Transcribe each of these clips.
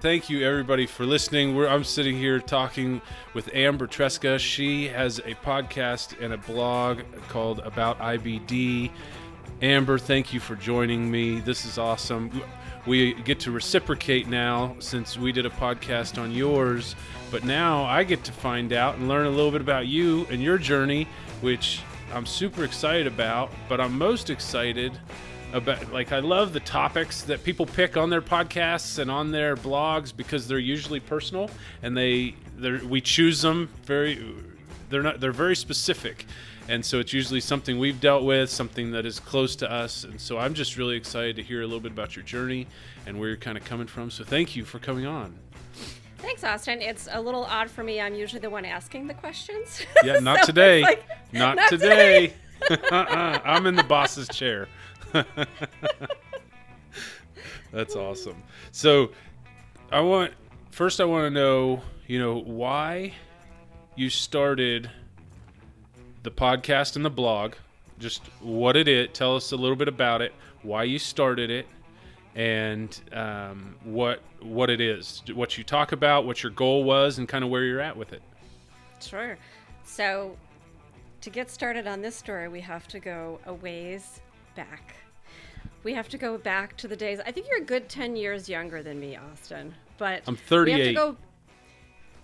thank you everybody for listening. I'm sitting here talking with Amber Tresca. She has a podcast and a blog called About IBD. Amber, thank you for joining me. This is awesome. We get to reciprocate now since we did a podcast on yours, but now I get to find out and learn a little bit about you and your journey, which I'm super excited about, but I'm most excited about, I love the topics that people pick on their podcasts and on their blogs because they're usually personal and we choose them they're very specific. And so it's usually something we've dealt with, something that is close to us. And so I'm just really excited to hear a little bit about your journey and where you're kind of coming from. So thank you for coming on. Thanks, Austin. It's a little odd for me. I'm usually the one asking the questions. Yeah, not today. Not today. I'm in the boss's chair. That's awesome. So I want to know, why you started the podcast and the blog, just what it is. Tell us a little bit about it, why you started it, and what it is, what you talk about, what your goal was, and kind of where you're at with it. Sure. So to get started on this story, we have to go a ways back. We have to go back to the days. I think you're a good 10 years younger than me, Austin. But I'm 38. We have to go,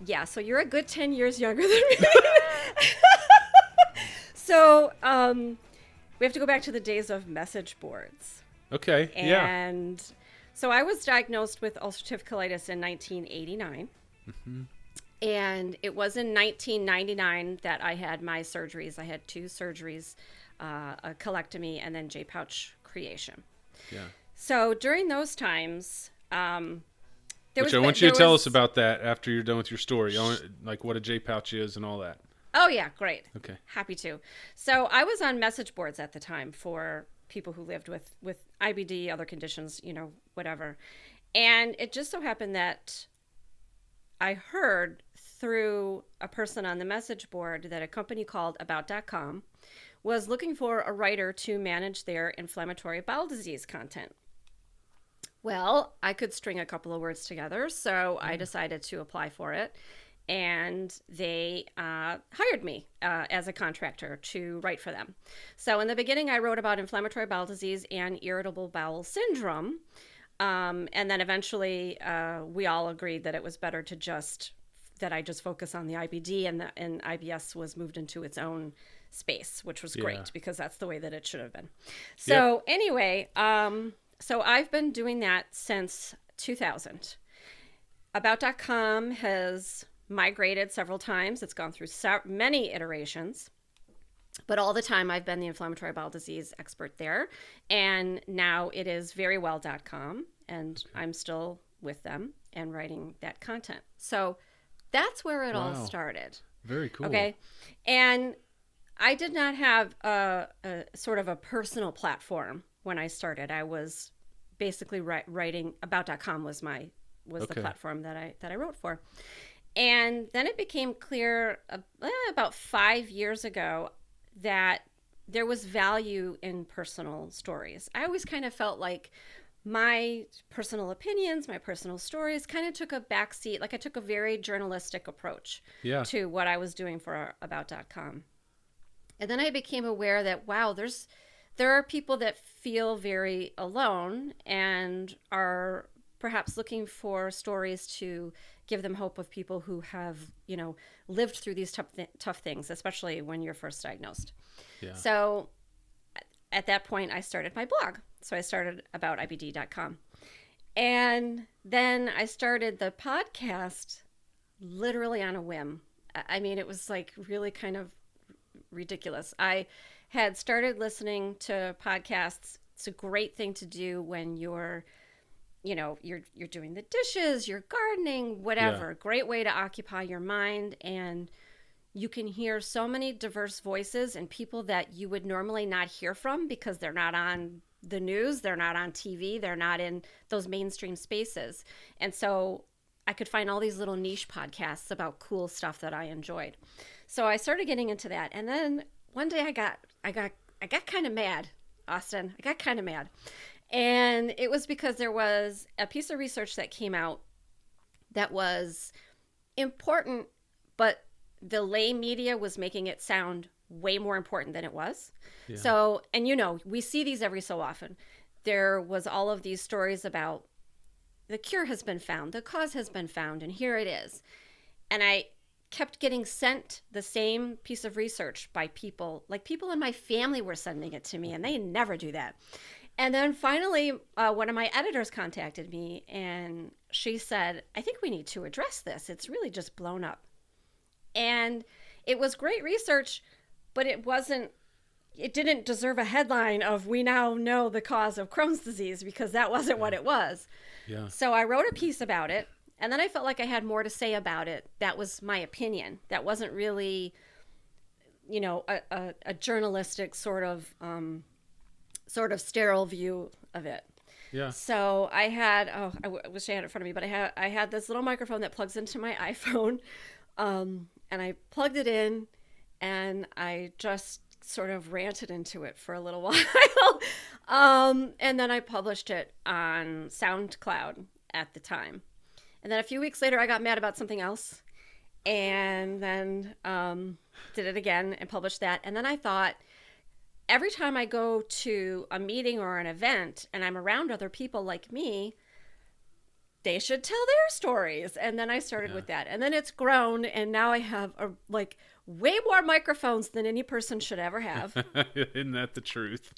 yeah, so you're a good 10 years younger than me. So we have to go back to the days of message boards. Okay, and so I was diagnosed with ulcerative colitis in 1989. Mm-hmm. And it was in 1999 that I had my surgeries. I had 2 surgeries, a colectomy and then J-pouch creation. Yeah. So during those times, I want you to tell us about that after you're done with your story. Like what a J-pouch is and all that. Oh, yeah. Great. Okay. Happy to. So I was on message boards at the time for people who lived with IBD, other conditions, whatever. And it just so happened that I heard through a person on the message board that a company called ABOUT.com was looking for a writer to manage their inflammatory bowel disease content. Well, I could string a couple of words together, so I decided to apply for it. And they hired me as a contractor to write for them. So in the beginning, I wrote about inflammatory bowel disease and irritable bowel syndrome. And then eventually, we all agreed that it was better that I just focus on the IBD, and IBS was moved into its own space, which was great because that's the way that it should have been. So anyway, so I've been doing that since 2000. About.com has migrated several times. It's gone through many iterations, but all the time I've been the inflammatory bowel disease expert there. And now it is verywell.com, and I'm still with them and writing that content. So that's where it all started. Very cool. Okay. And I did not have a sort of a personal platform when I started. I was basically writing. About.com was the platform that I wrote for. And then it became clear about 5 years ago that there was value in personal stories. I always kind of felt like my personal opinions, my personal stories kind of took a backseat. Like I took a very journalistic approach to what I was doing for About.com. And then I became aware that, wow, there are people that feel very alone and are perhaps looking for stories to give them hope of people who have, lived through these tough things, especially when you're first diagnosed. Yeah. So at that point, I started my blog. So I started aboutibd.com. And then I started the podcast literally on a whim. I mean, it was like really kind of ridiculous. I had started listening to podcasts. It's a great thing to do when you're doing the dishes, you're gardening, whatever. Great way to occupy your mind. And you can hear so many diverse voices and people that you would normally not hear from because they're not on the news, they're not on TV, they're not in those mainstream spaces. And so I could find all these little niche podcasts about cool stuff that I enjoyed. So I started getting into that. And then one day I got kind of mad, Austin. I got kind of mad. And it was because there was a piece of research that came out that was important, but the lay media was making it sound way more important than it was. Yeah. So, and we see these every so often. There was all of these stories about the cure has been found, the cause has been found, and here it is. And I kept getting sent the same piece of research by people, like people in my family were sending it to me, and they never do that. And then finally, one of my editors contacted me, and she said, I think we need to address this. It's really just blown up. And it was great research, but it didn't deserve a headline of we now know the cause of Crohn's disease, because that wasn't what it was. Yeah. So I wrote a piece about it, and then I felt like I had more to say about it. That was my opinion. That wasn't really, a journalistic sort of sterile view of it. Yeah. So I had, I wish I had it in front of me, but I had this little microphone that plugs into my iPhone, and I plugged it in, and I just sort of ranted into it for a little while. And then I published it on SoundCloud at the time. And then a few weeks later, I got mad about something else, and then did it again and published that. And then I thought, every time I go to a meeting or an event and I'm around other people like me, they should tell their stories. And then I started with that. And then it's grown, and now I have way more microphones than any person should ever have. Isn't that the truth?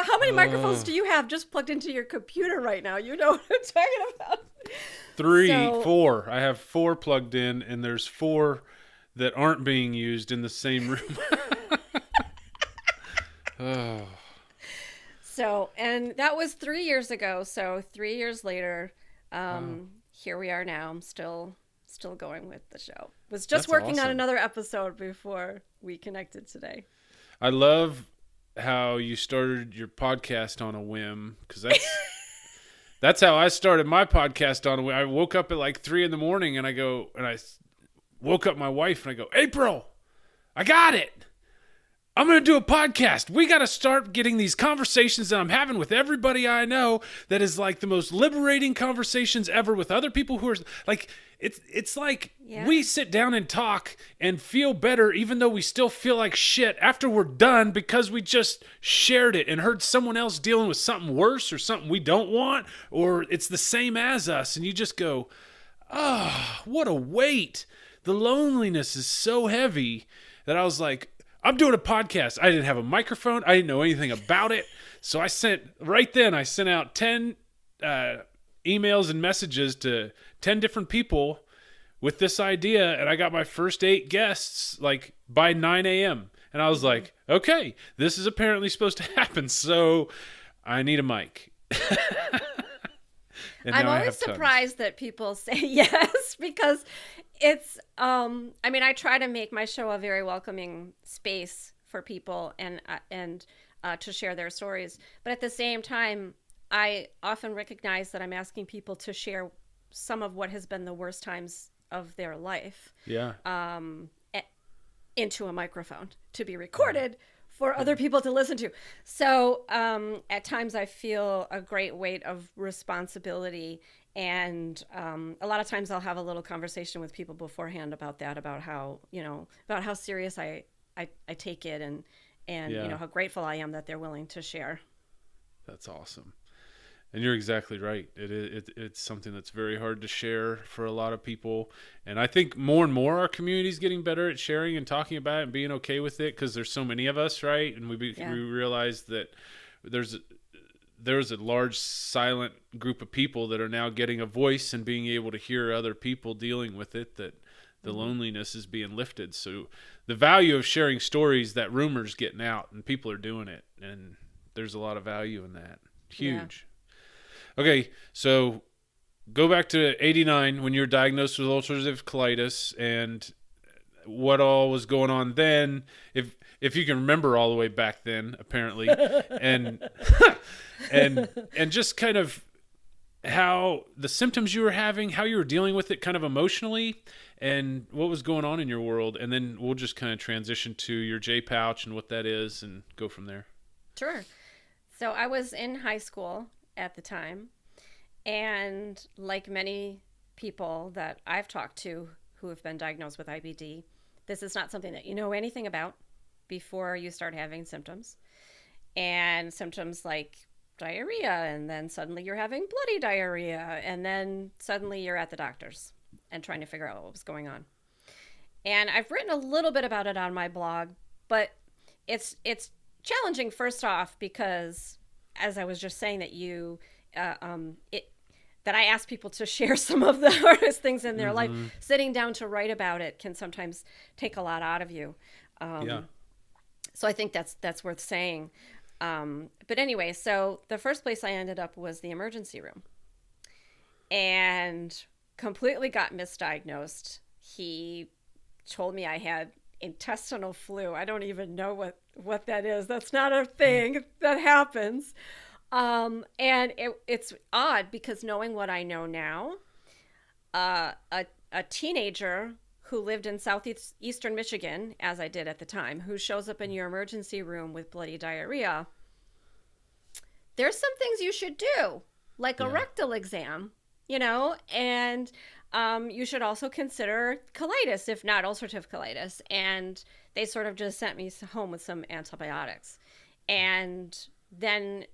How many microphones do you have just plugged into your computer right now? You know what I'm talking about. 4. I have 4 plugged in, and there's 4 that aren't being used in the same room. Oh. So, and that was 3 years ago. So 3 years later, here we are now. I'm still going with the show. Was just working on another episode before we connected today. I love how you started your podcast on a whim, because that's how I started my podcast on a whim. I woke up at like 3 a.m. and I woke up my wife and I go, April, I got it. I'm going to do a podcast. We got to start getting these conversations that I'm having with everybody I know, that is like the most liberating conversations ever, with other people who are like, it's like we sit down and talk and feel better, even though we still feel like shit after we're done, because we just shared it and heard someone else dealing with something worse or something we don't want, or it's the same as us. And you just go, oh, what a weight. The loneliness is so heavy that I was like, I'm doing a podcast. I didn't have a microphone. I didn't know anything about it. So I sent out 10 emails and messages to 10 different people with this idea. And I got my first 8 guests like by 9 a.m. And I was like, okay, this is apparently supposed to happen. So I need a mic. I'm always surprised that people say yes, because it's, I try to make my show a very welcoming space for people and to share their stories. But at the same time, I often recognize that I'm asking people to share some of what has been the worst times of their life. Yeah. Into a microphone to be recorded for other people to listen to. So at times I feel a great weight of responsibility, and a lot of times I'll have a little conversation with people beforehand about that, about how serious I take it, and how grateful I am that they're willing to share. That's awesome. And you're exactly right. It's something that's very hard to share for a lot of people. And I think more and more our community is getting better at sharing and talking about it and being okay with it, because there's so many of us, right? And we realize that there's a large silent group of people that are now getting a voice and being able to hear other people dealing with it, that the loneliness is being lifted. So the value of sharing stories, that rumor's getting out and people are doing it. And there's a lot of value in that. Huge. Yeah. Okay, so go back to 89 when you were diagnosed with ulcerative colitis, and what all was going on then, if you can remember all the way back then, apparently, and just kind of how the symptoms you were having, how you were dealing with it kind of emotionally, and what was going on in your world, and then we'll just kind of transition to your J-pouch and what that is and go from there. Sure. So I was in high school at the time, And like many people that I've talked to who have been diagnosed with IBD, this is not something that you know anything about before you start having symptoms. And symptoms like diarrhea, and then suddenly you're having bloody diarrhea, and then suddenly you're at the doctor's and trying to figure out what was going on. And I've written a little bit about it on my blog, but it's challenging first off because, as I was just saying, that that I ask people to share some of the hardest things in their life. Sitting down to write about it can sometimes take a lot out of you. So I think that's worth saying. But anyway, so the first place I ended up was the emergency room, and completely got misdiagnosed. He told me I had intestinal flu. I don't even know what that is. That's not a thing that happens. And it's odd because knowing what I know now, a teenager who lived in southeastern Michigan, as I did at the time, who shows up in your emergency room with bloody diarrhea, there's some things you should do, like a rectal exam, and you should also consider colitis, if not ulcerative colitis. And they sort of just sent me home with some antibiotics, and then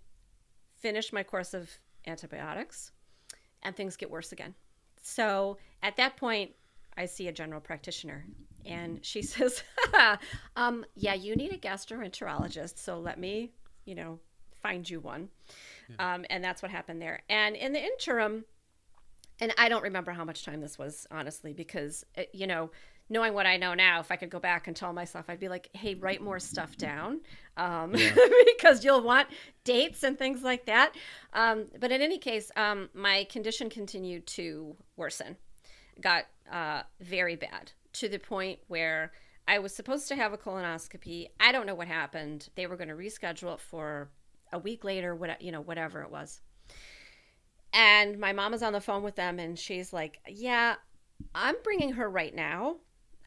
finished my course of antibiotics, and things get worse again. So at that point, I see a general practitioner, and she says, yeah, you need a gastroenterologist, so let me, find you one. And that's what happened there. And in the interim, and I don't remember how much time this was, honestly, because, knowing what I know now, if I could go back and tell myself, I'd be like, hey, write more stuff down, because you'll want dates and things like that. But in any case, my condition continued to worsen, got very bad, to the point where I was supposed to have a colonoscopy. I don't know what happened. They were going to reschedule it for a week later, whatever it was. And my mom is on the phone with them, and she's like, yeah, I'm bringing her right now.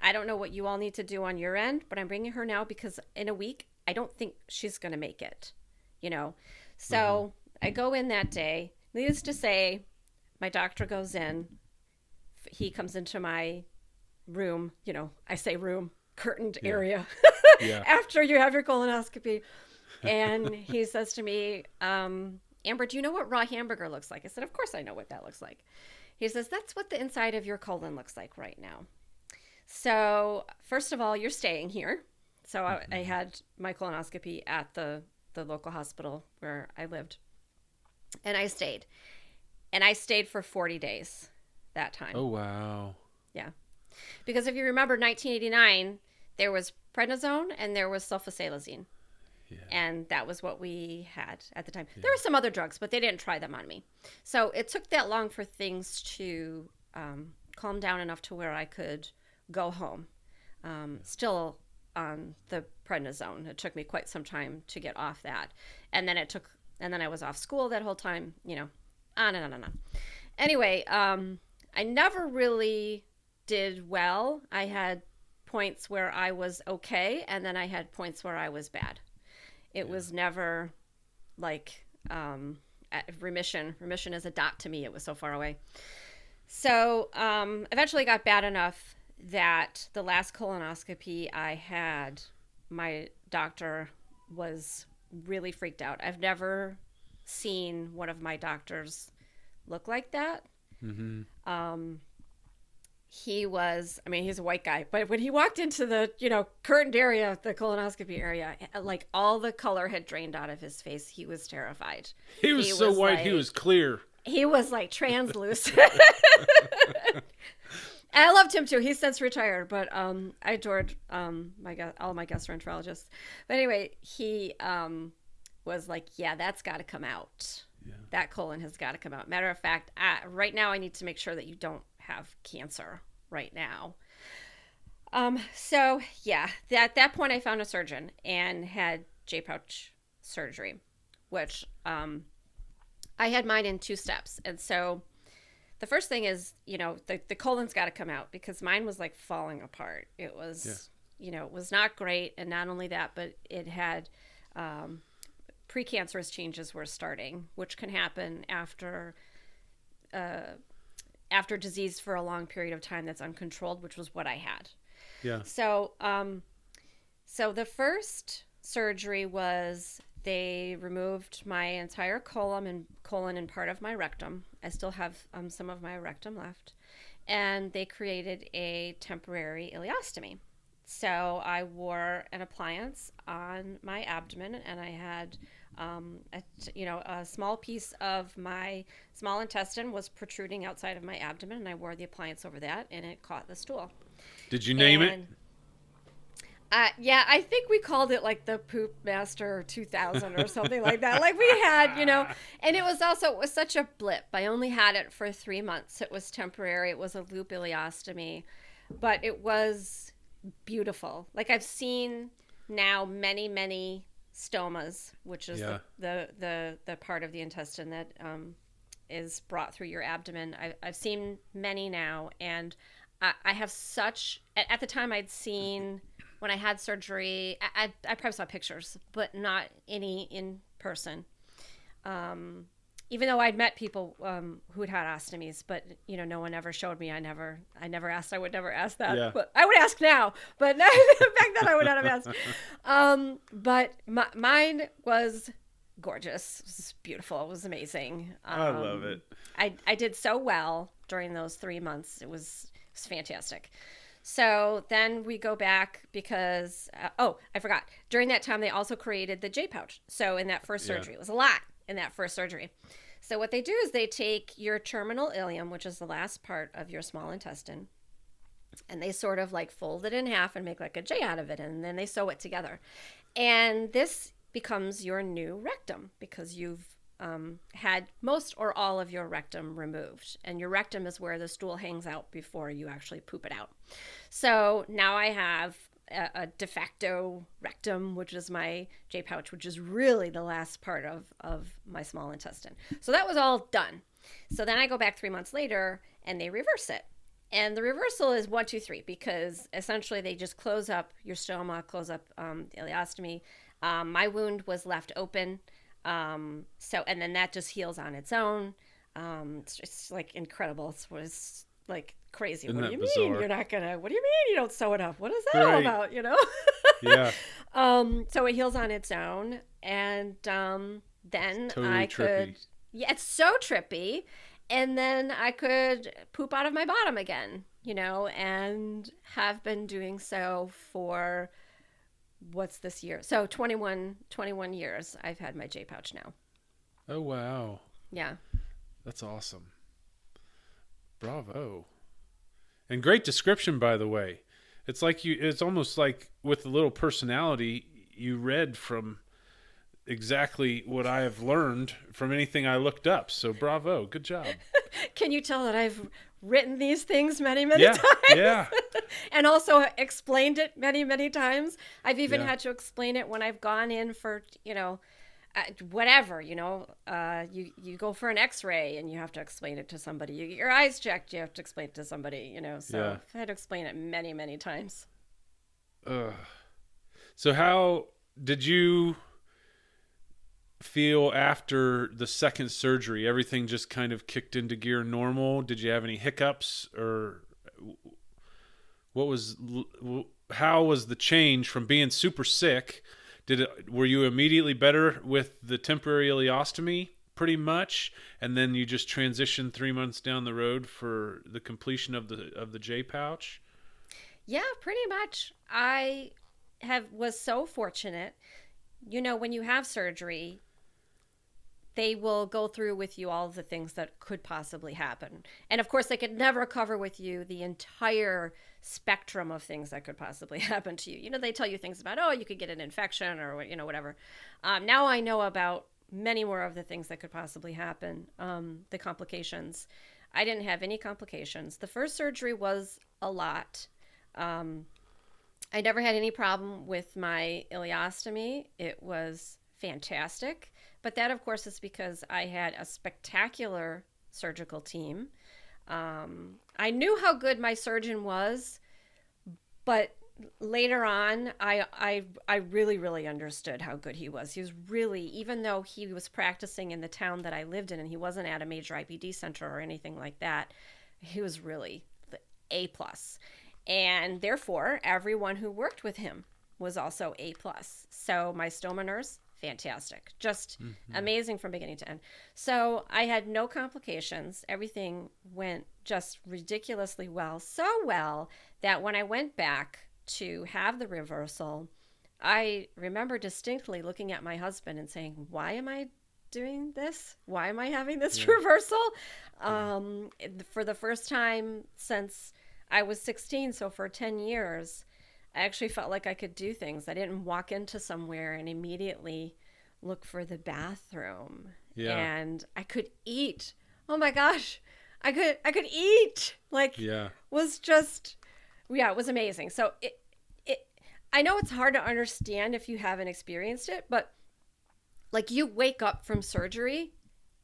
I don't know what you all need to do on your end, but I'm bringing her now because in a week, I don't think she's going to make it, So I go in that day. Needless to say, my doctor goes in. He comes into my room, I say room, curtained area, after you have your colonoscopy. And he says to me, Amber, do you know what raw hamburger looks like? I said, of course I know what that looks like. He says, that's what the inside of your colon looks like right now. So first of all, you're staying here. So I had my colonoscopy at the local hospital where I lived. And I stayed. And I stayed for 40 days that time. Oh, wow. Yeah. Because if you remember 1989, there was prednisone and there was sulfasalazine. Yeah. And that was what we had at the time. Yeah. There were some other drugs, but they didn't try them on me. So it took that long for things to calm down enough to where I could go home. Still on the prednisone. It took me quite some time to get off that. And then I was off school that whole time, on and on and on. Anyway, I never really did well. I had points where I was okay, and then I had points where I was bad. It was never like remission. Remission is a dot to me. It was so far away. So eventually got bad enough that the last colonoscopy I had, my doctor was really freaked out. I've never seen one of my doctors look like that. Mm-hmm. He's a white guy, but when he walked into the, curtained area, the colonoscopy area, like all the color had drained out of his face. He was terrified. He was so white, he was clear. He was like translucent. I loved him too. He's since retired, but I adored all my gastroenterologists. But anyway, he was like, yeah, that's got to come out. Yeah. That colon has got to come out. Matter of fact, right now I need to make sure that you don't have cancer right now. So yeah, at that point I found a surgeon and had J-pouch surgery, which I had mine in 2 steps. And so the first thing is, the colon's got to come out because mine was like falling apart. It was, it was not great. And not only that, but it had precancerous changes were starting, which can happen after after disease for a long period of time that's uncontrolled, which was what I had. Yeah. So the first surgery was they removed my entire colon and part of my rectum. I still have some of my rectum left. And they created a temporary ileostomy. So I wore an appliance on my abdomen, and I had a small piece of my small intestine was protruding outside of my abdomen, and I wore the appliance over that, and it caught the stool. Did you name it? Yeah, I think we called it like the Poop Master 2000 or something like that. Like we had, and it was such a blip. I only had it for 3 months. It was temporary. It was a loop ileostomy, but it was beautiful. Like I've seen now many, many stomas, which is the part of the intestine that is brought through your abdomen. I've seen many now, and I have such, at the time I'd seen, when I had surgery, I probably saw pictures, but not any in person. Even though I'd met people who'd had ostomies, but no one ever showed me. I never asked. I would never ask that. Yeah. But I would ask now. But back then I would not have asked. But mine was gorgeous. It was beautiful. It was amazing. I love it. I did so well during those 3 months. It was fantastic. So then we go back because, I forgot. During that time, they also created the J pouch. So in that first surgery, it was a lot in that first surgery. So what they do is they take your terminal ileum, which is the last part of your small intestine, and they sort of like fold it in half and make like a J out of it, and then they sew it together. And this becomes your new rectum because you've had most or all of your rectum removed, and your rectum is where the stool hangs out before you actually poop it out. So now I have a de facto rectum, which is my J pouch, which is really the last part of my small intestine. So that was all done. So then I go back 3 months later and they reverse it. And the reversal is 1, 2, 3, because essentially they just close up your stoma, close up the ileostomy. My wound was left open. And then that just heals on its own. It's like incredible. It's like crazy. Isn't what do you bizarre? Mean you're not gonna, what do you mean you don't sew it up? What is that all about? Yeah. So it heals on its own. And, then totally I trippy. could, it's so trippy. And then I could poop out of my bottom again, and have been doing so for what's this year? So 21 years I've had my J pouch now. Oh, wow. Yeah. That's awesome. Bravo. And great description, by the way. It's almost like with a little personality, you read from exactly what I have learned from anything I looked up. So bravo. Good job. Can you tell that I've written these things many times? Yeah. And also explained it many times. I've even had to explain it when I've gone in for, whatever, you go for an x-ray and you have to explain it to somebody. You get your eyes checked, you have to explain it to somebody, so I've had to explain it many times. So how did you feel after the second surgery? Everything just kind of kicked into gear normal? Did you have any hiccups, or how was the change from being super sick? Were you immediately better with the temporary ileostomy pretty much, and then you just transitioned 3 months down the road for the completion of the J pouch? Yeah, pretty much. I was so fortunate. When you have surgery, they will go through with you all of the things that could possibly happen. And of course, they could never cover with you the entire spectrum of things that could possibly happen to you. They tell you things about, you could get an infection or, whatever. Now I know about many more of the things that could possibly happen, the complications. I didn't have any complications. The first surgery was a lot. I never had any problem with my ileostomy. It was fantastic. But that, of course, is because I had a spectacular surgical team. I knew how good my surgeon was, but later on, I really, really understood how good he was. He was really, even though he was practicing in the town that I lived in and he wasn't at a major IBD center or anything like that, he was really the A plus. And therefore, everyone who worked with him was also A plus. So my stoma nurse, fantastic, just amazing from beginning to end. So I had no complications. Everything went just ridiculously well, so well that when I went back to have the reversal, I remember distinctly looking at my husband and saying, why am I doing this? Why am I having this reversal? For the first time since I was 16, so for 10 years, I actually felt like I could do things. I didn't walk into somewhere and immediately look for the bathroom. Yeah. And I could eat. Oh my gosh. I could eat. Like, was just, it was amazing. So I know it's hard to understand if you haven't experienced it, but like, you wake up from surgery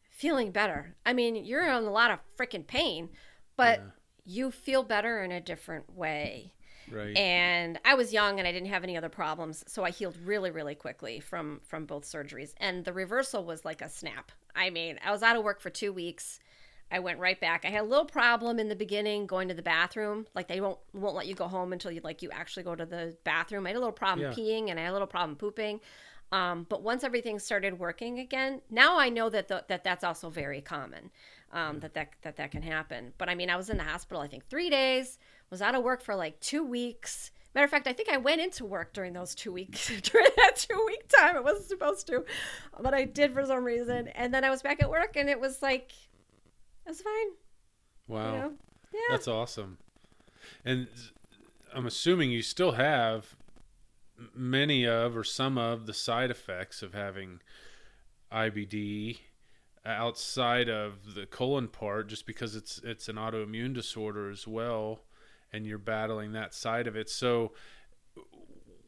feeling better. I mean, you're in a lot of freaking pain, but you feel better in a different way. Right. And I was young and I didn't have any other problems, so I healed really, really quickly from both surgeries. And the reversal was like a snap. I mean, I was out of work for 2 weeks. I went right back. I had a little problem in the beginning going to the bathroom. Like, they won't let you go home until you actually go to the bathroom. I had a little problem peeing and I had a little problem pooping. But once everything started working again, now I know that that's also very common, that can happen. But I mean, I was in the hospital, I think 3 days, was out of work for like 2 weeks. Matter of fact, I think I went into work during those 2 weeks, during that 2 week time. I wasn't supposed to, but I did for some reason. And then I was back at work and it was like, it was fine. Wow. You know? Yeah. That's awesome. And I'm assuming you still have many of or some of the side effects of having IBD outside of the colon part, just because it's an autoimmune disorder as well, and you're battling that side of it. So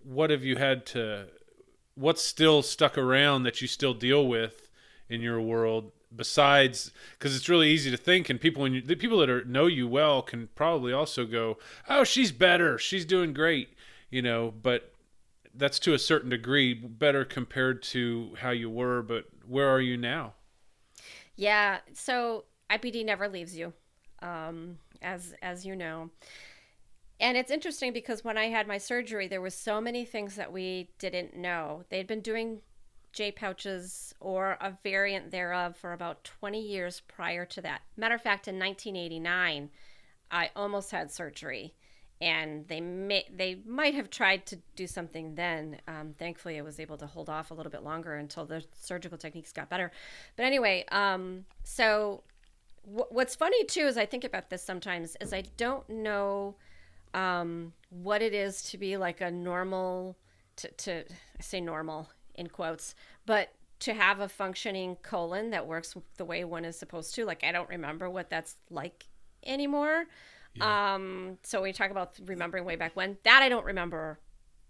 what's still stuck around that you still deal with in your world, besides, because it's really easy to think, and the people that know you well can probably also go, oh, she's better, she's doing great, but that's to a certain degree better compared to how you were, but where are you now? Yeah, so IBD never leaves you, as you know. And it's interesting because when I had my surgery, there was so many things that we didn't know. They'd been doing J pouches or a variant thereof for about 20 years prior to that. Matter of fact, in 1989, I almost had surgery. And they might have tried to do something then. Thankfully, I was able to hold off a little bit longer until the surgical techniques got better. But anyway, so what's funny, too, is I think about this sometimes, is I don't know what it is to be like a normal, I say normal in quotes, but to have a functioning colon that works the way one is supposed to. Like, I don't remember what that's like anymore. Yeah. So we talk about remembering way back when, that I don't remember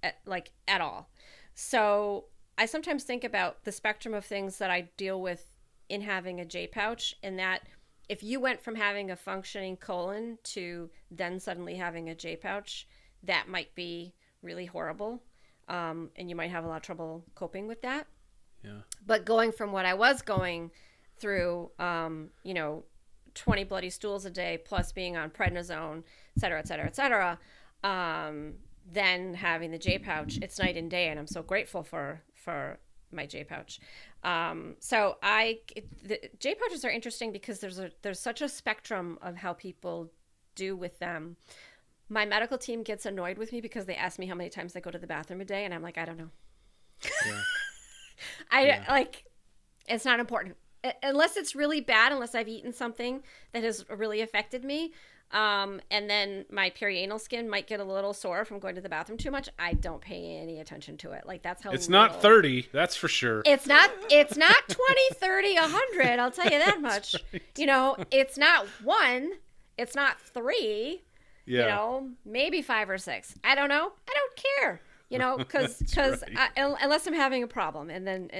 at all. So I sometimes think about the spectrum of things that I deal with in having a J pouch, and that if you went from having a functioning colon to then suddenly having a J pouch, that might be really horrible. And you might have a lot of trouble coping with that. Yeah. But going from what I was going through, 20 bloody stools a day, plus being on prednisone, et cetera, et cetera, et cetera, then having the J pouch, it's night and day, and I'm so grateful for my J pouch. So the J pouches are interesting because there's such a spectrum of how people do with them. My medical team gets annoyed with me because they ask me how many times I go to the bathroom a day, and I'm like, I don't know. Yeah. It's not important. Unless it's really bad, unless I've eaten something that has really affected me, and then my perianal skin might get a little sore from going to the bathroom too much, I don't pay any attention to it. Like, that's how it's not 30, that's for sure. It's not 20, 30, 100, I'll tell you that much. Right. It's not 1, it's not 3, maybe 5 or 6. I don't know. I don't care. Because right. Unless I'm having a problem, and then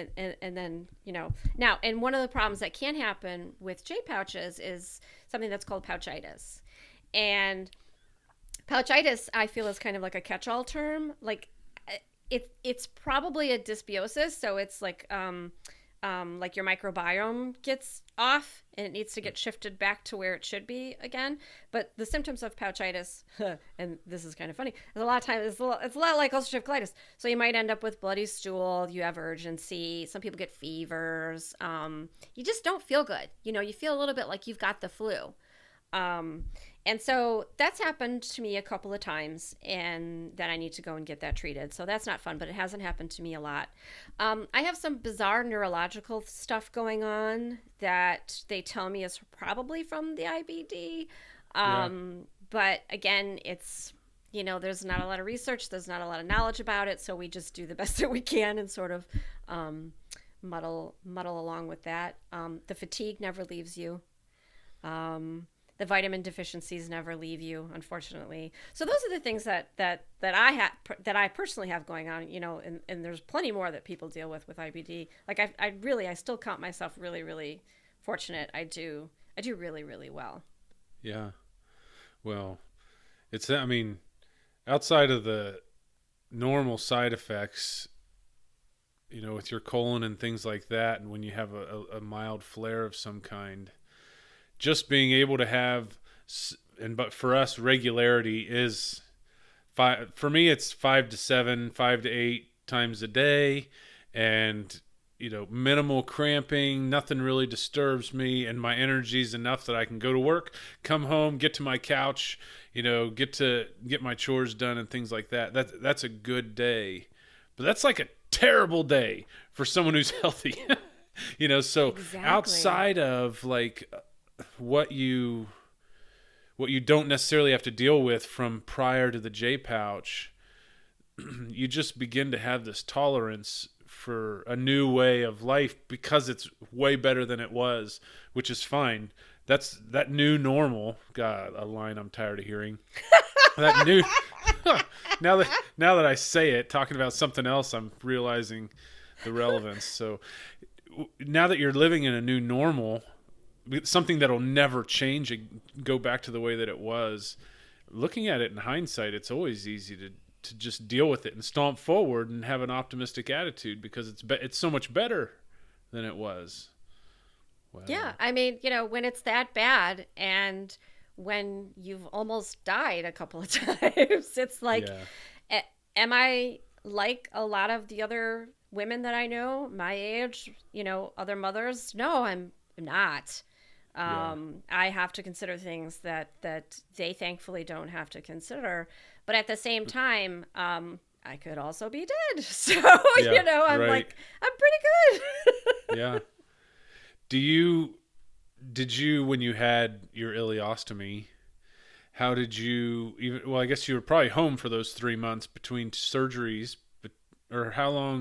now, and one of the problems that can happen with J pouches is something that's called pouchitis, and Pouchitis, I feel, is kind of like a catch-all term. Like it's probably a dysbiosis, so it's like your microbiome gets off and it needs to get shifted back to where it should be again. But the symptoms of pouchitis, and this is kind of funny, a lot of times it's a lot like ulcerative colitis. So you might end up with bloody stool, you have urgency, some people get fevers, you just don't feel good. You feel a little bit like you've got the flu. And so that's happened to me a couple of times, and then I need to go and get that treated. So that's not fun, but it hasn't happened to me a lot. I have some bizarre neurological stuff going on that they tell me is probably from the IBD. But again, it's, there's not a lot of research. There's not a lot of knowledge about it. So we just do the best that we can and sort of muddle along with that. The fatigue never leaves you. The vitamin deficiencies never leave you, unfortunately. So those are the things that I personally have going on, and there's plenty more that people deal with IBD. Like I still count myself really, really fortunate. I do really, really well. Yeah. Well, outside of the normal side effects, with your colon and things like that, and when you have a mild flare of some kind, just being able to have, but for us, regularity is for me, it's 5 to 7, 5 to 8 times a day, and minimal cramping, nothing really disturbs me, and my energy's enough that I can go to work, come home, get to my couch, get my chores done and things like that. That's a good day. But that's like a terrible day for someone who's healthy. So exactly. Outside of like what you don't necessarily have to deal with from prior to the J pouch, you just begin to have this tolerance for a new way of life because it's way better than it was, which is fine. That's that new normal. God, a line I'm tired of hearing. That new now that I say it, talking about something else, I'm realizing the relevance. So now that you're living in a new normal, something that'll never change and go back to the way that it was, looking at it in hindsight, it's always easy to just deal with it and stomp forward and have an optimistic attitude because it's so much better than it was. Wow. Yeah, when it's that bad and when you've almost died a couple of times, it's like, am I like a lot of the other women that I know, my age, other mothers? No, I'm not. I have to consider things that they thankfully don't have to consider. But at the same time, I could also be dead. So, I'm right. like, I'm pretty good. Yeah. Did you, when you had your ileostomy, how did you I guess you were probably home for those 3 months between surgeries, or how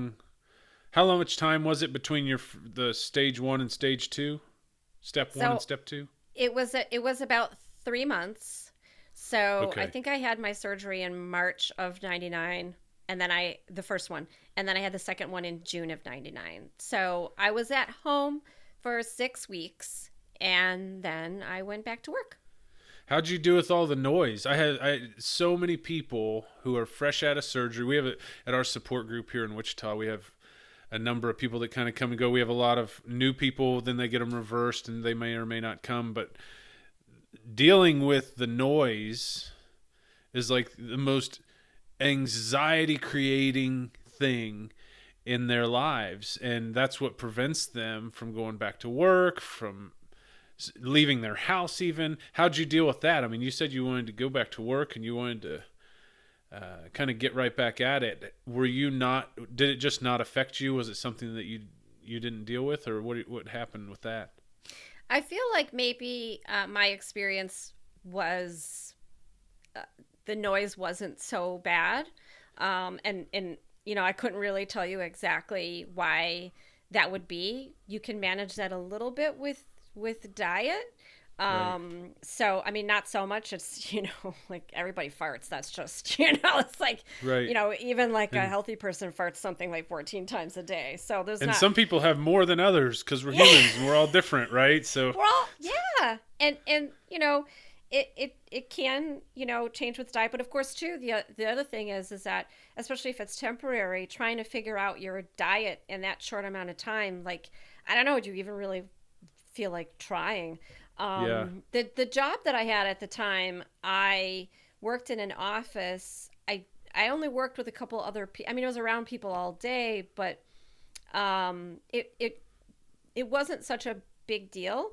much time was it between the stage 1 and stage 2? Step 1 and step 2? It was about 3 months. So okay. I think I had my surgery in March of 99, and then the first one, and then I had the second one in June of 99. So I was at home for 6 weeks, and then I went back to work. How'd you do with all the noise? I had so many people who are fresh out of surgery. We have at our support group here in Wichita, we have a number of people that kind of come and go. We have a lot of new people, then they get them reversed and they may or may not come. But dealing with the noise is like the most anxiety creating thing in their lives. And that's what prevents them from going back to work, from leaving their house even. How'd you deal with that? I mean, you said you wanted to go back to work and you wanted to kind of get right back at it. Did it just not affect you? Was it something that you didn't deal with, or what happened with that? I feel like maybe my experience was the noise wasn't so bad. And I couldn't really tell you exactly why that would be. You can manage that a little bit with diet. Right. So, not so much. It's, like everybody farts. That's just, it's like, right. Even like a healthy person farts something like 14 times a day. So and some people have more than others because we're humans and we're all different. Right. So we're all, yeah. And, it can, change with diet. But of course, too, the other thing is that, especially if it's temporary, trying to figure out your diet in that short amount of time, like, I don't know, do you even really feel like trying? Yeah. The job that I had at the time, I worked in an office. I only worked with a couple other people. I mean, I was around people all day, but it wasn't such a big deal.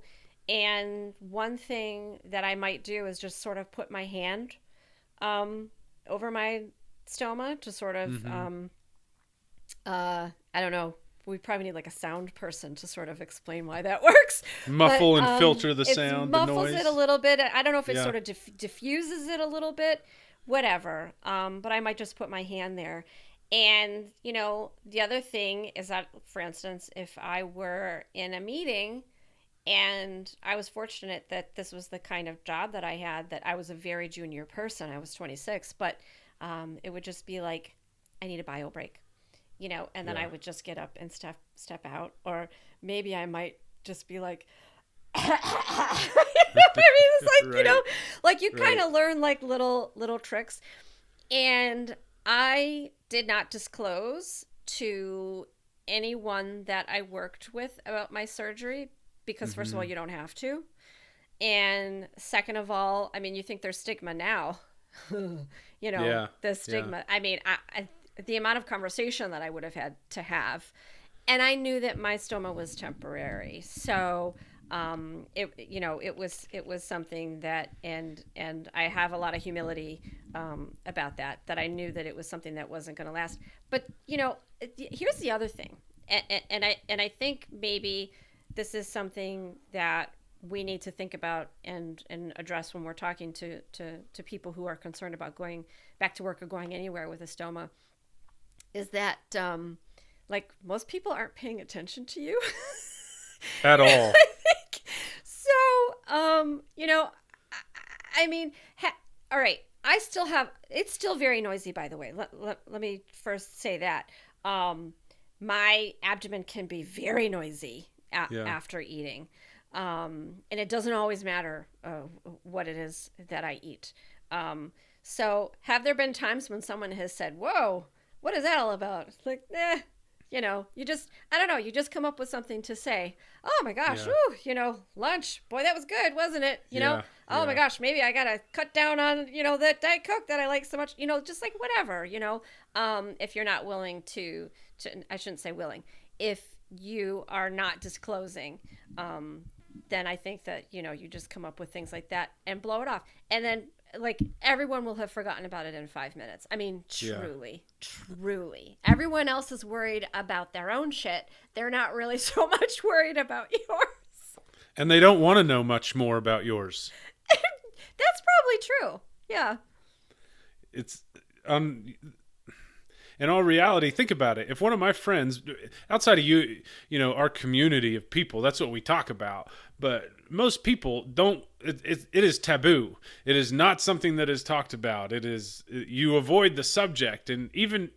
And one thing that I might do is just sort of put my hand over my stoma to sort of, I don't know. We probably need like a sound person to sort of explain why that works. Muffle and filter the sound, the muffles noise. it a little bit. I don't know if it sort of diffuses it a little bit, whatever. But I might just put my hand there. And, the other thing is that, for instance, if I were in a meeting and I was fortunate that this was the kind of job that I had, that I was a very junior person. I was 26, but it would just be like, I need a bio break. And then I would just get up and step out, or maybe I might just be like, I mean, it's like, Right. Like you kind of learn like little tricks. And I did not disclose to anyone that I worked with about my surgery because first of all, you don't have to. And second of all, I mean, you think there's stigma now, the stigma. Yeah. I mean, the amount of conversation that I would have had to have. And I knew that my stoma was temporary. So, it was something that, and I have a lot of humility, about that I knew that it was something that wasn't going to last. But, here's the other thing. And I think maybe this is something that we need to think about and address when we're talking to people who are concerned about going back to work or going anywhere with a stoma, is that like most people aren't paying attention to you at all. I think. So, I mean, all right. I still have, it's still very noisy, by the way. Let me first say that. My abdomen can be very noisy after eating. And it doesn't always matter what it is that I eat. So have there been times when someone has said, whoa, what is that all about? It's like, you just, I don't know, you just come up with something to say. Oh my gosh, lunch, boy, that was good, wasn't it? Oh my gosh, maybe I got to cut down on, that Diet Coke that I like so much, just like whatever, if you're not willing to, I shouldn't say willing, if you are not disclosing, then I think that, you just come up with things like that and blow it off. And then like everyone will have forgotten about it in 5 minutes. I mean, truly. Everyone else is worried about their own shit. They're not really so much worried about yours. And they don't want to know much more about yours. That's probably true. Yeah. It's in all reality, think about it. If one of my friends, outside of our community of people, that's what we talk about. But most people don't. It is taboo. It is not something that is talked about. It is, you avoid the subject. And even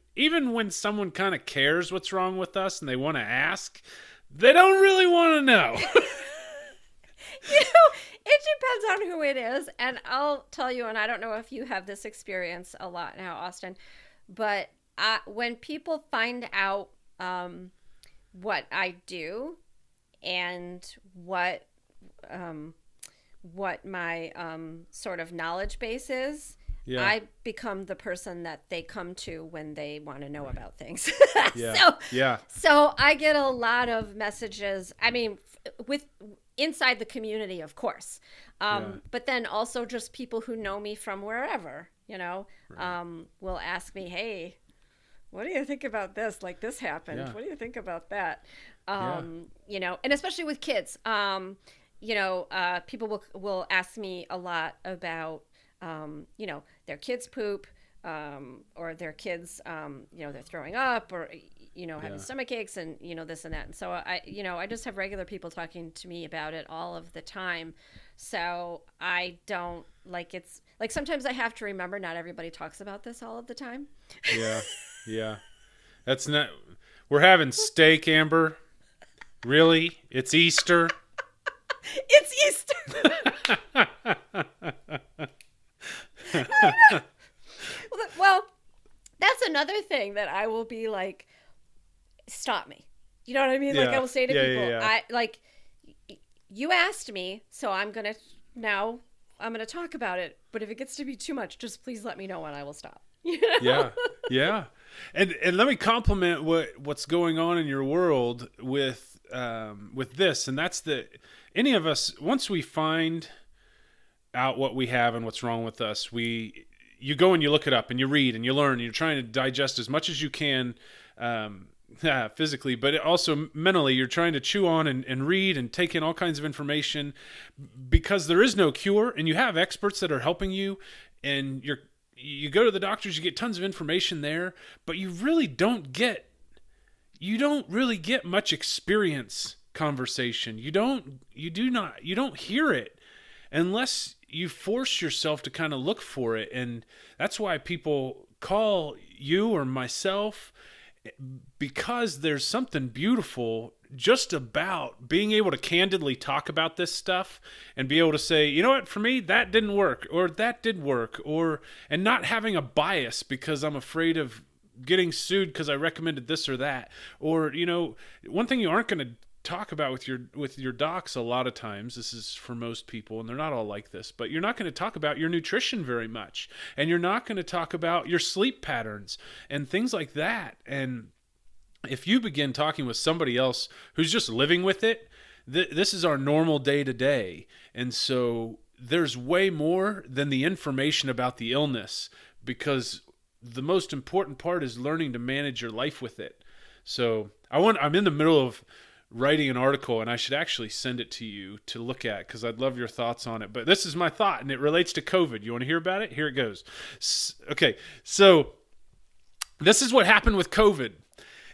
when someone kind of cares what's wrong with us and they want to ask, they don't really want to know. It depends on who it is. And I'll tell you, and I don't know if you have this experience a lot now, Austin, but when people find out what I do and what my sort of knowledge base is, I become the person that they come to when they want to know about things. So I get a lot of messages. I mean, with inside the community, of course, but then also just people who know me from wherever, will ask me, hey, what do you think about this? Like this happened. Yeah. What do you think about that? And especially with kids, people will ask me a lot about, their kids poop, or their kids, they're throwing up or, having stomach aches and, this and that. And so I just have regular people talking to me about it all of the time. So I don't it's like, sometimes I have to remember not everybody talks about this all of the time. Yeah. That's not, we're having steak, Amber. Really? It's Easter. It's Easter. Well, that's another thing that I will be like, stop me. You know what I mean? Like I will say to people, I like, you asked me, so I'm going to talk about it. But if it gets to be too much, just please let me know and I will stop. You know? Yeah. And let me compliment what's going on in your world with this. And that's any of us, once we find out what we have and what's wrong with us, you go and you look it up and you read and you learn and you're trying to digest as much as you can, physically, but also mentally. You're trying to chew on and read and take in all kinds of information, because there is no cure, and you have experts that are helping you, and you go to the doctors, you get tons of information there, but you don't really get much experience conversation. You don't hear it unless you force yourself to kind of look for it. And that's why people call you or myself, because there's something beautiful just about being able to candidly talk about this stuff and be able to say, you know what, for me, that didn't work, or that did work, and not having a bias because I'm afraid of getting sued because I recommended this or that. Or, one thing you aren't going to talk about with your docs a lot of times, this is for most people, and they're not all like this, but you're not going to talk about your nutrition very much, and you're not going to talk about your sleep patterns and things like that. And if you begin talking with somebody else who's just living with it, this is our normal day to day. And so there's way more than the information about the illness, because the most important part is learning to manage your life with it. So I'm in the middle of writing an article, and I should actually send it to you to look at, because I'd love your thoughts on it. But this is my thought, and it relates to COVID. You want to hear about it? Here it goes. Okay, so this is what happened with COVID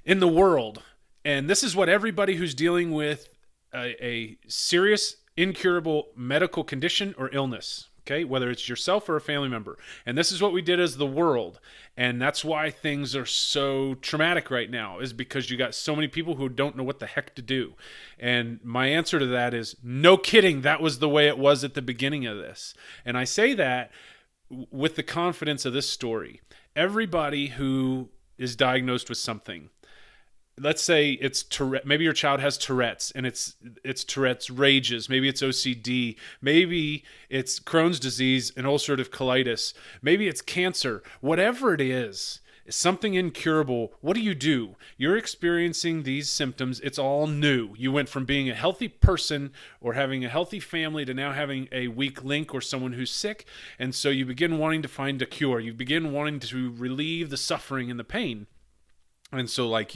in the world, and this is what everybody who's dealing with a serious, incurable medical condition or illness, okay, whether it's yourself or a family member. And this is what we did as the world. And that's why things are so traumatic right now, is because you got so many people who don't know what the heck to do. And my answer to that is, no kidding, that was the way it was at the beginning of this. And I say that with the confidence of this story. Everybody who is diagnosed with something, let's say it's Tourette. Maybe your child has Tourette's, and it's Tourette's rages. Maybe it's OCD. Maybe it's Crohn's disease and ulcerative colitis. Maybe it's cancer. Whatever it is, something incurable. What do? You're experiencing these symptoms. It's all new. You went from being a healthy person or having a healthy family to now having a weak link or someone who's sick. And so you begin wanting to find a cure. You begin wanting to relieve the suffering and the pain. And so like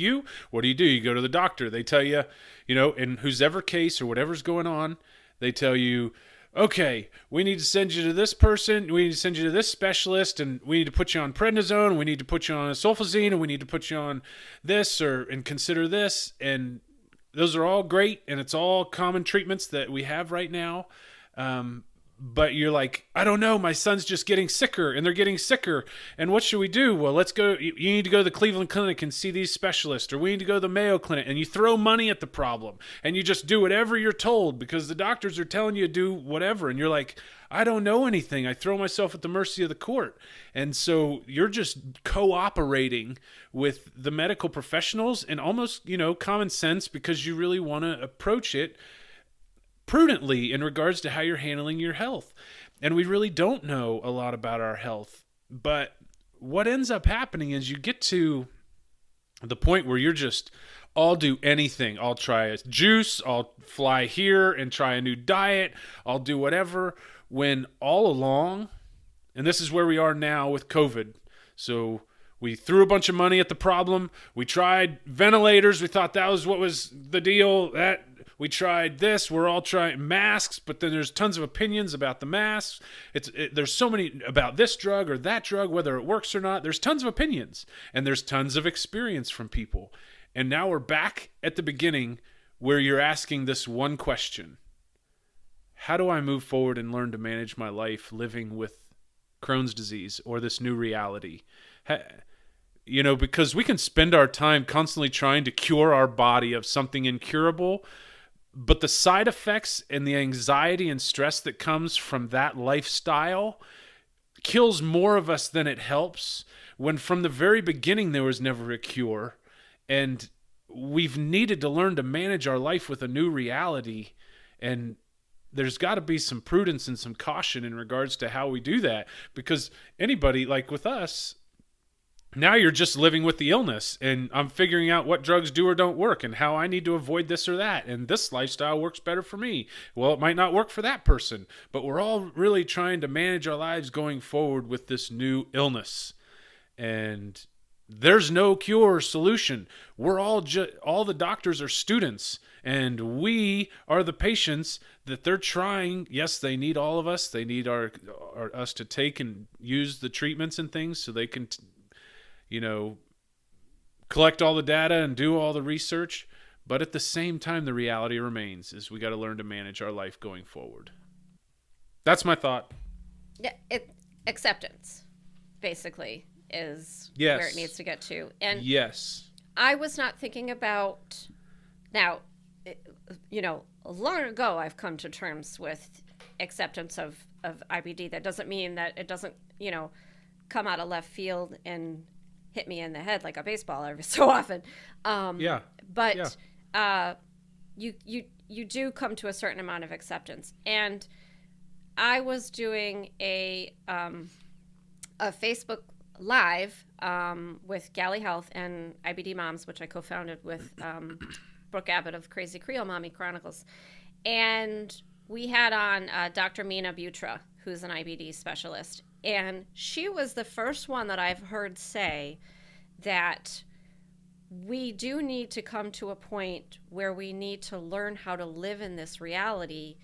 what do? You go to the doctor. They tell you, in whosever case or whatever's going on, they tell you, okay, we need to send you to this person. We need to send you to this specialist, and we need to put you on prednisone. We need to put you on a sulfazine, and we need to put you on this and consider this. And those are all great, and it's all common treatments that we have right now. But you're like, I don't know, my son's just getting sicker, and they're getting sicker. And what should we do? Well, let's go. You need to go to the Cleveland Clinic and see these specialists, or we need to go to the Mayo Clinic. And you throw money at the problem, and you just do whatever you're told because the doctors are telling you to do whatever. And you're like, I don't know anything. I throw myself at the mercy of the court. And so you're just cooperating with the medical professionals and almost, common sense, because you really want to approach it prudently in regards to how you're handling your health. And we really don't know a lot about our health. But what ends up happening is you get to the point where you're just, I'll do anything. I'll try a juice. I'll fly here and try a new diet. I'll do whatever. When all along, and this is where we are now with COVID. So we threw a bunch of money at the problem. We tried ventilators. We thought that was what was the deal. We tried this. We're all trying masks, but then there's tons of opinions about the masks. There's so many about this drug or that drug, whether it works or not. There's tons of opinions, and there's tons of experience from people. And now we're back at the beginning where you're asking this one question. How do I move forward and learn to manage my life living with Crohn's disease or this new reality? Because we can spend our time constantly trying to cure our body of something incurable, but the side effects and the anxiety and stress that comes from that lifestyle kills more of us than it helps, when from the very beginning there was never a cure, and we've needed to learn to manage our life with a new reality. And there's got to be some prudence and some caution in regards to how we do that, because anybody, like with us, now you're just living with the illness, and I'm figuring out what drugs do or don't work and how I need to avoid this or that, and this lifestyle works better for me. Well, it might not work for that person, but we're all really trying to manage our lives going forward with this new illness. And there's no cure or solution. We're all the doctors are students, and we are the patients that they're trying. Yes, they need all of us. They need us to take and use the treatments and things so they can collect all the data and do all the research. But at the same time, the reality remains is we got to learn to manage our life going forward. That's my thought. Yeah, acceptance, basically, is Yes. where it needs to get to. And Yes. I was not thinking about, now, long ago I've come to terms with acceptance of IBD. That doesn't mean that it doesn't, come out of left field and hit me in the head like a baseball every so often. But you do come to a certain amount of acceptance. And I was doing a Facebook Live with Galley Health and IBD Moms, which I co-founded with Brooke Abbott of Crazy Creole Mommy Chronicles. And we had on Dr. Mina Butra, who's an IBD specialist. And she was the first one that I've heard say that we do need to come to a point where we need to learn how to live in this reality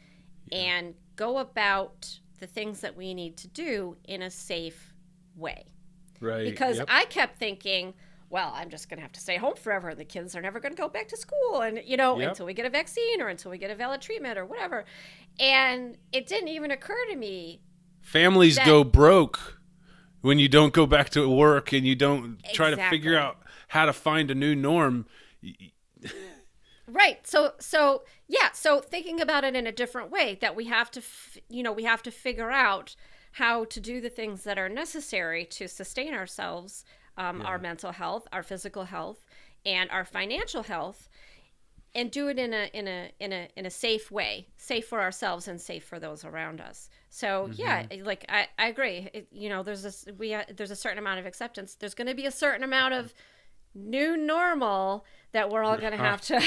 and go about the things that we need to do in a safe way. Right. Because I kept thinking, well, I'm just going to have to stay home forever, and the kids are never going to go back to school, and until we get a vaccine or until we get a valid treatment or whatever. And it didn't even occur to me. Families go broke when you don't go back to work and you don't try to figure out how to find a new norm. Right. So thinking about it in a different way, that we have to, we have to figure out how to do the things that are necessary to sustain ourselves, our mental health, our physical health, and our financial health, and do it in a safe way, safe for ourselves and safe for those around us. So I agree. There's a certain amount of acceptance. There's going to be a certain amount of new normal that we're all going to have to.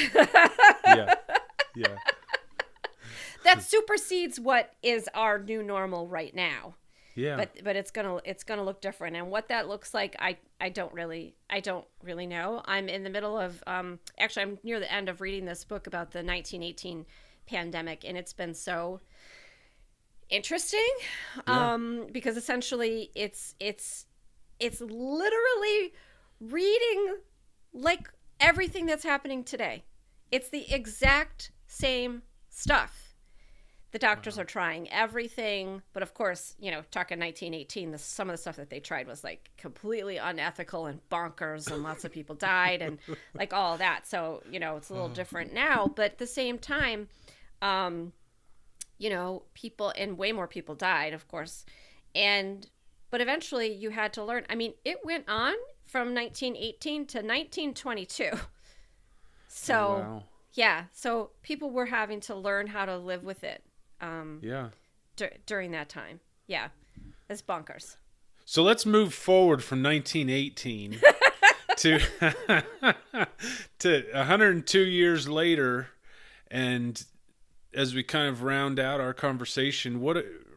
That supersedes what is our new normal right now. Yeah. But it's gonna look different, and what that looks like, I don't really know. I'm in the middle of actually I'm near the end of reading this book about the 1918 pandemic, and it's been so interesting because essentially it's literally reading like everything that's happening today. It's the exact same stuff. The doctors are trying everything, but of course, talking 1918, some of the stuff that they tried was like completely unethical and bonkers, and lots of people died and like all of that. So, it's a little different now, but at the same time, people, and way more people died, of course. But eventually you had to learn. I mean, it went on from 1918 to 1922. So, so people were having to learn how to live with it. During that time. Yeah. It's bonkers. So let's move forward from 1918 to 102 years later. And as we kind of round out our conversation,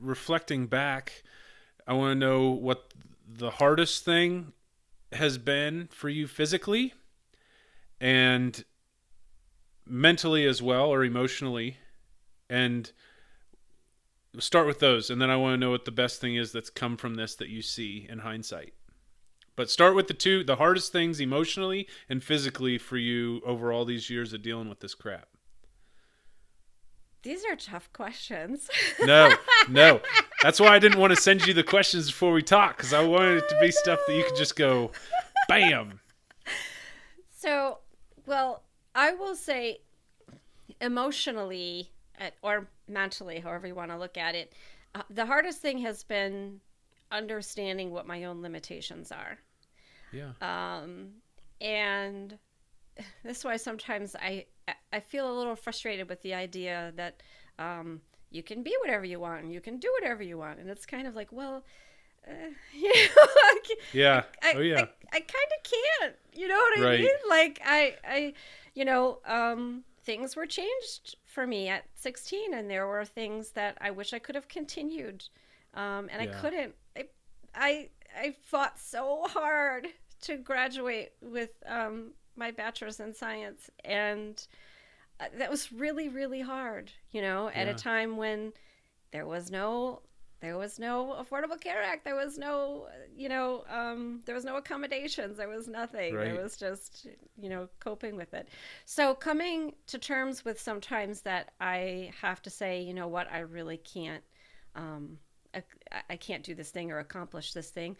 reflecting back, I want to know what the hardest thing has been for you physically and mentally as well, or emotionally. And start with those, and then I want to know what the best thing is that's come from this that you see in hindsight. But start with the hardest things emotionally and physically for you over all these years of dealing with this crap. These are tough questions. No. That's why I didn't want to send you the questions before we talk, because I wanted it to be stuff that you could just go, bam. So, well, I will say emotionally, or mentally, however you want to look at it, the hardest thing has been understanding what my own limitations are. Yeah. And this is why sometimes I feel a little frustrated with the idea that you can be whatever you want and you can do whatever you want. And it's kind of like, well, you know, Yeah. I Oh, yeah. I kind of can't. You know what I Right. mean? Like you know, things were changed for me at 16, and there were things that I wish I could have continued, and I Yeah. couldn't. I fought so hard to graduate with my bachelor's in science, and that was really, really hard. You know, at a Yeah. time when there was no Affordable Care Act. There was no, there was no accommodations. There was nothing. Right. There was just, coping with it. So coming to terms with sometimes that I have to say, you know what, I really can't, I can't do this thing or accomplish this thing.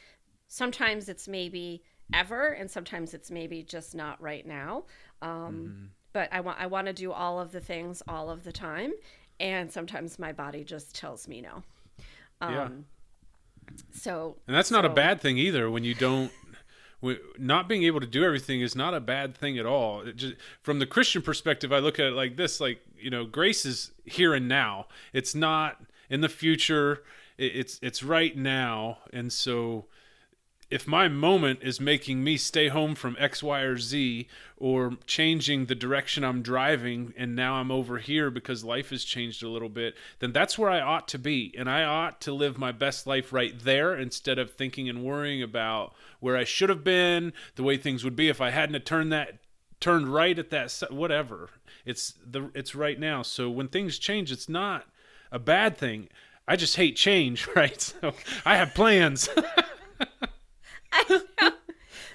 Sometimes it's maybe ever, and sometimes it's maybe just not right now. But I want to do all of the things all of the time. And sometimes my body just tells me no. Yeah. So, And that's not a bad thing either. When you don't, not being able to do everything is not a bad thing at all. It just, from the Christian perspective, I look at it like this: like, grace is here and now. It's not in the future. It's right now. And so, if my moment is making me stay home from X, Y, or Z, or changing the direction I'm driving, and now I'm over here because life has changed a little bit, then that's where I ought to be. And I ought to live my best life right there instead of thinking and worrying about where I should have been, the way things would be if I hadn't have turned right at that, whatever. It's right now. So when things change, it's not a bad thing. I just hate change, right? So I have plans.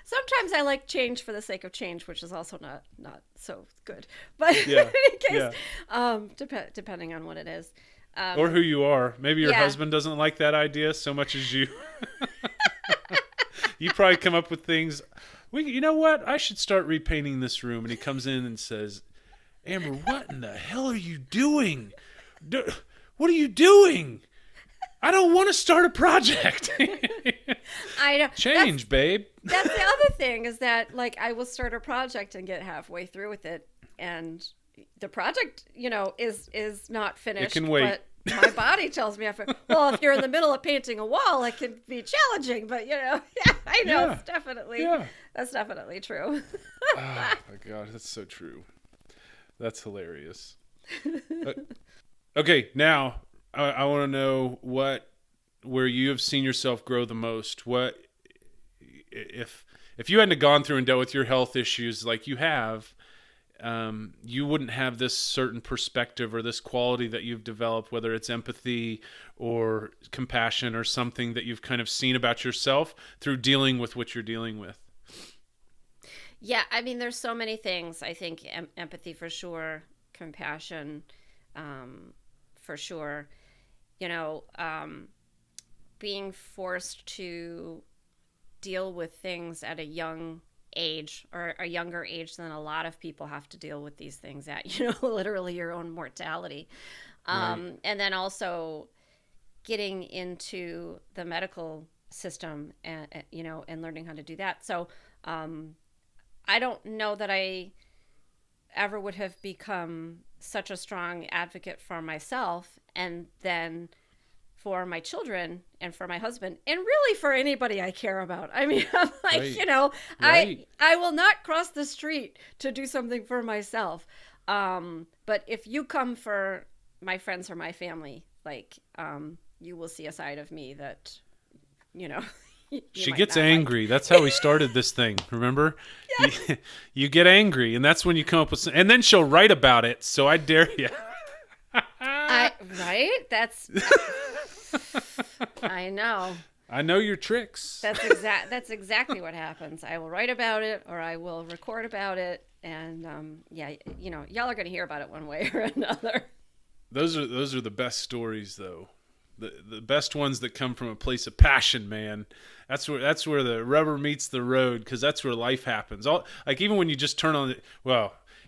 Sometimes I like change for the sake of change, which is also not so good. But Yeah, in case, yeah. Depending on what it is. Or who you are. Maybe your Yeah. husband doesn't like that idea so much as you. You probably come up with things. You know what? I should start repainting this room. And he comes in and says, Amber, what in the hell are you doing? What are you doing? I don't want to start a project. I know. Change, babe. That's the other thing, is that like I will start a project and get halfway through with it, and the project, is not finished. It can wait. But my body tells me well, if you're in the middle of painting a wall, it can be challenging. But yeah, I know. Yeah. It's definitely that's definitely true. Oh my God, that's so true. That's hilarious. Okay, now I want to know where you have seen yourself grow the most. What if you hadn't gone through and dealt with your health issues like you have, you wouldn't have this certain perspective or this quality that you've developed, whether it's empathy or compassion or something that you've kind of seen about yourself through dealing with what you're dealing with. Yeah, I mean, there's so many things. I think empathy for sure, compassion for sure. Being forced to deal with things at a young age, or a younger age than a lot of people have to deal with these things at, literally your own mortality. Right. And then also getting into the medical system and learning how to do that. So I don't know that I ever would have become such a strong advocate for myself, and then for my children and for my husband, and really for anybody I care about. I mean, I'm like, Right. Right. I will not cross the street to do something for myself. But if you come for my friends or my family, like, you will see a side of me that, she gets angry. Like. That's how we started this thing. Remember? Yes. You get angry, and that's when you come up with and then she'll write about it. So I dare you. Right? That's I know. I know your tricks. That's exactly what happens. I will write about it, or I will record about it, and y'all are going to hear about it one way or another. Those are the best stories, though. The best ones that come from a place of passion, man. That's where the rubber meets the road, because that's where life happens. Like, even when you just turn on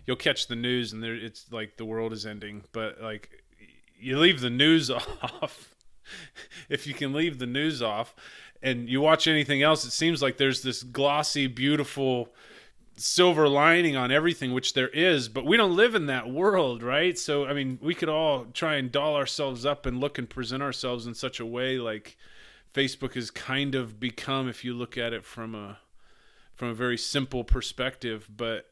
you'll catch the news and it's like the world is ending, but like you leave the news off if you can leave the news off and you watch anything else, it seems like there's this glossy, beautiful silver lining on everything, which there is, but we don't live in that world, right? So, I mean, we could all try and doll ourselves up and look and present ourselves in such a way like Facebook has kind of become, if you look at it from a very simple perspective. But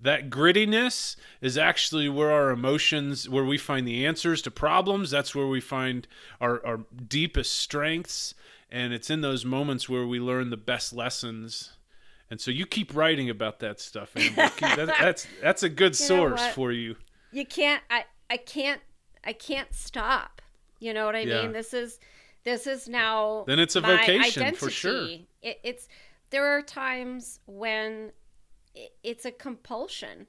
that grittiness is actually where our emotions, where we find the answers to problems. That's where we find our deepest strengths. And it's in those moments where we learn the best lessons. And so you keep writing about that stuff, Amber. That's a good source for you. You can't. I can't stop. You know what I mean? This is now. Then it's a vocation identity. For sure. There are times when it's a compulsion.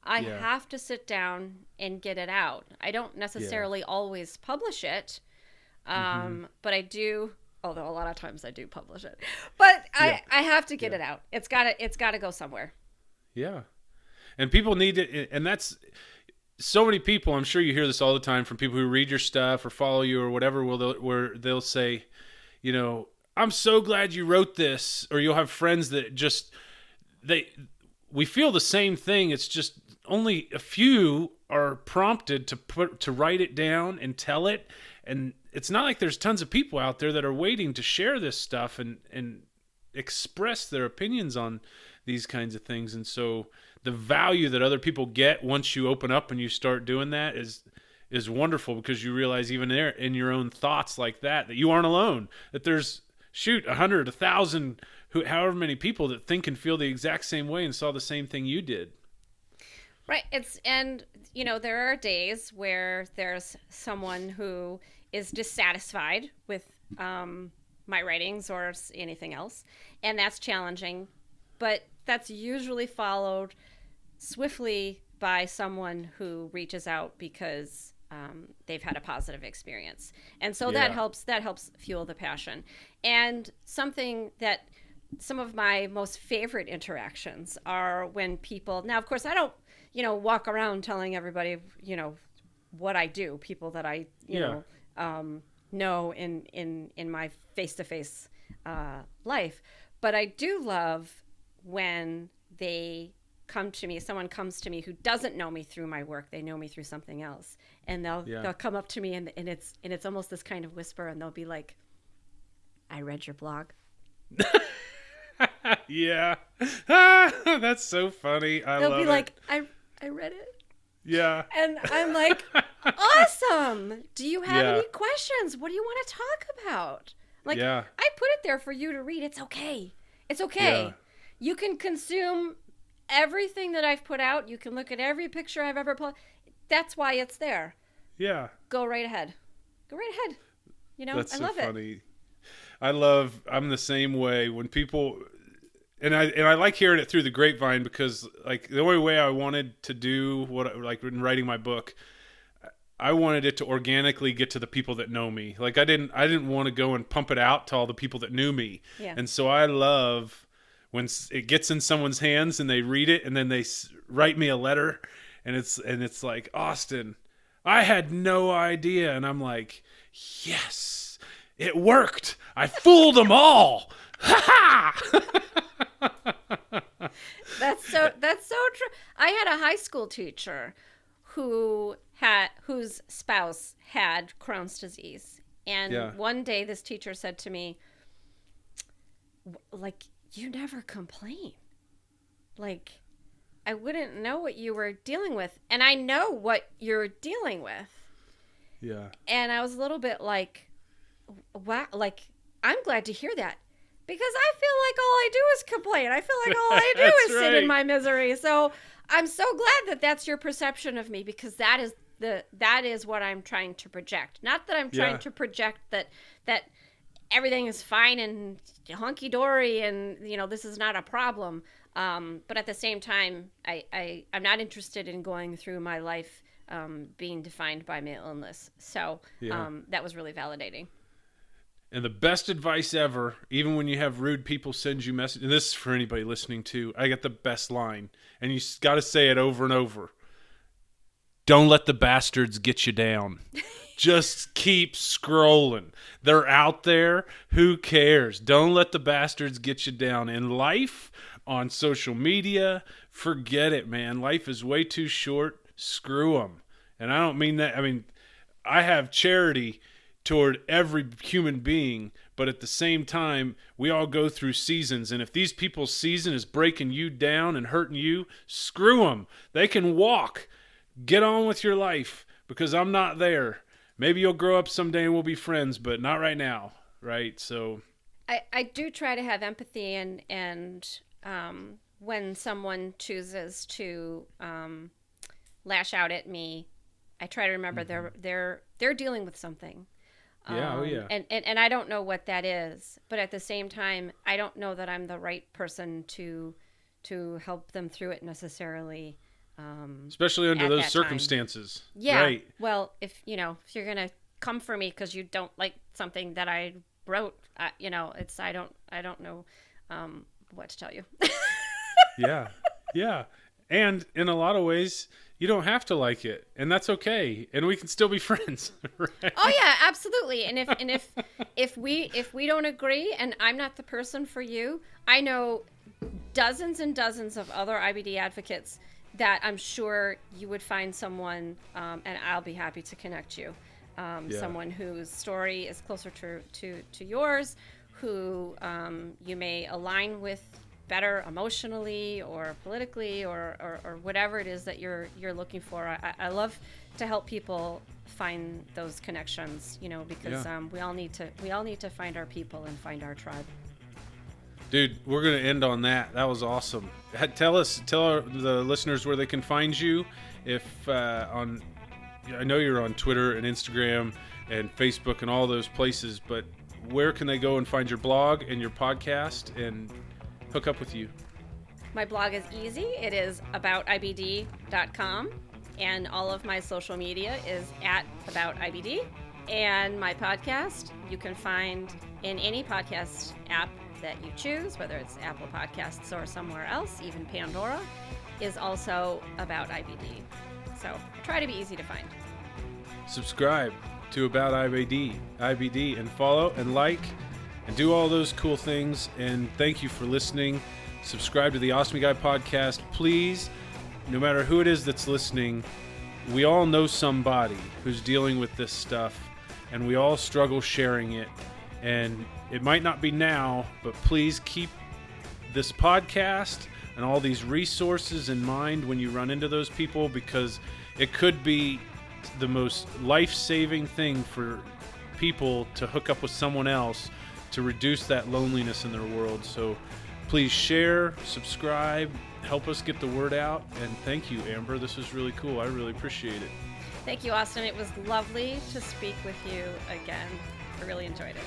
I have to sit down and get it out. I don't necessarily always publish it, but I do. Although a lot of times I do publish it, but I have to get it out. It's gotta go somewhere. Yeah. And people need it. And that's so many people, I'm sure you hear this all the time from people who read your stuff or follow you or whatever, where they'll say, you know, I'm so glad you wrote this. Or you'll have friends that just, we feel the same thing. It's just only a few are prompted to write it down and tell it. And it's not like there's tons of people out there that are waiting to share this stuff and express their opinions on these kinds of things. And so the value that other people get once you open up and you start doing that is wonderful, because you realize even there in your own thoughts like that you aren't alone, that there's 100, 1,000, however many people that think and feel the exact same way and saw the same thing you did. Right. And there are days where there's someone who is dissatisfied with my writings or anything else, and that's challenging, but that's usually followed swiftly by someone who reaches out because they've had a positive experience, and so that helps fuel the passion. And something that some of my most favorite interactions are when people, now of course I don't walk around telling everybody what I do, people that I know in my face-to-face life, but I do love when someone comes to me who doesn't know me through my work. They know me through something else, and they'll come up to me and it's almost this kind of whisper, and they'll be like, I read your blog. Yeah. That's so funny. They'll be like, I read it. Yeah. And I'm like, awesome. Do you have any questions? What do you want to talk about? Like, I put it there for you to read. It's okay. It's okay. Yeah. You can consume everything that I've put out. You can look at every picture I've ever put. That's why it's there. Yeah. Go right ahead. That's I so love funny. I'm the same way when people, and I like hearing it through the grapevine, because like the only way I wanted to do like in writing my book, I wanted it to organically get to the people that know me. Like I didn't want to go and pump it out to all the people that knew me. Yeah. And so I love when it gets in someone's hands and they read it and then they write me a letter, and it's like, Austin, I had no idea. And I'm like, yes, it worked. I fooled them all. Ha ha. That's so true. I had a high school teacher whose spouse had Crohn's disease. And one day this teacher said to me, like, you never complain. Like, I wouldn't know what you were dealing with. And I know what you're dealing with. Yeah. And I was a little bit like, wow, like, I'm glad to hear that. Because I feel like all I do is complain. I feel like all I do is sit in my misery. So I'm so glad that that's your perception of me, because that is what I'm trying to project. Not that I'm trying to project that everything is fine and hunky-dory and, this is not a problem. But at the same time, I'm not interested in going through my life being defined by my illness. So that was really validating. And the best advice ever, even when you have rude people send you messages, and this is for anybody listening too, I got the best line, and you got to say it over and over. Don't let the bastards get you down. just keep scrolling. They're out there. Who cares? Don't let the bastards get you down. In life, on social media, forget it, man. Life is way too short. Screw them. And I don't mean that. I mean, I have charity toward every human being, but at the same time, we all go through seasons. And if these people's season is breaking you down and hurting you, screw them. They can walk. Get on with your life, because I'm not there. Maybe you'll grow up someday and we'll be friends, but not right now, right? So I do try to have empathy, and when someone chooses to lash out at me, I try to remember they're dealing with something. Yeah, And I don't know what that is, but at the same time, I don't know that I'm the right person to help them through it necessarily. Especially under those circumstances. Yeah. Right. Well, if you're gonna come for me because you don't like something that I wrote, I don't know what to tell you. Yeah. And in a lot of ways, you don't have to like it, and that's okay, and we can still be friends. Right? Oh yeah, absolutely. And if we don't agree, and I'm not the person for you, I know dozens and dozens of other IBD advocates that I'm sure you would find someone, and I'll be happy to connect you. Someone whose story is closer to yours, who you may align with better emotionally or politically or whatever it is that you're looking for. I love to help people find those connections, because we all need to find our people and find our tribe. Dude, we're going to end on that. That was awesome. Tell the listeners where they can find you. I know you're on Twitter and Instagram and Facebook and all those places, but where can they go and find your blog and your podcast and hook up with you? My blog is easy. It is aboutibd.com, and all of my social media is @aboutibd. And my podcast you can find in any podcast app that you choose, whether it's Apple Podcasts or somewhere else, even Pandora, is also About IBD. So try to be easy to find. Subscribe to About IBD and follow and like and do all those cool things. And thank you for listening. Subscribe to the Ostomy Guy podcast. Please, no matter who it is that's listening, we all know somebody who's dealing with this stuff, and we all struggle sharing it. And it might not be now, but please keep this podcast and all these resources in mind when you run into those people, because it could be the most life-saving thing for people to hook up with someone else to reduce that loneliness in their world. So please share, subscribe, help us get the word out. And thank you, Amber. This was really cool. I really appreciate it. Thank you, Austin. It was lovely to speak with you again. I really enjoyed it.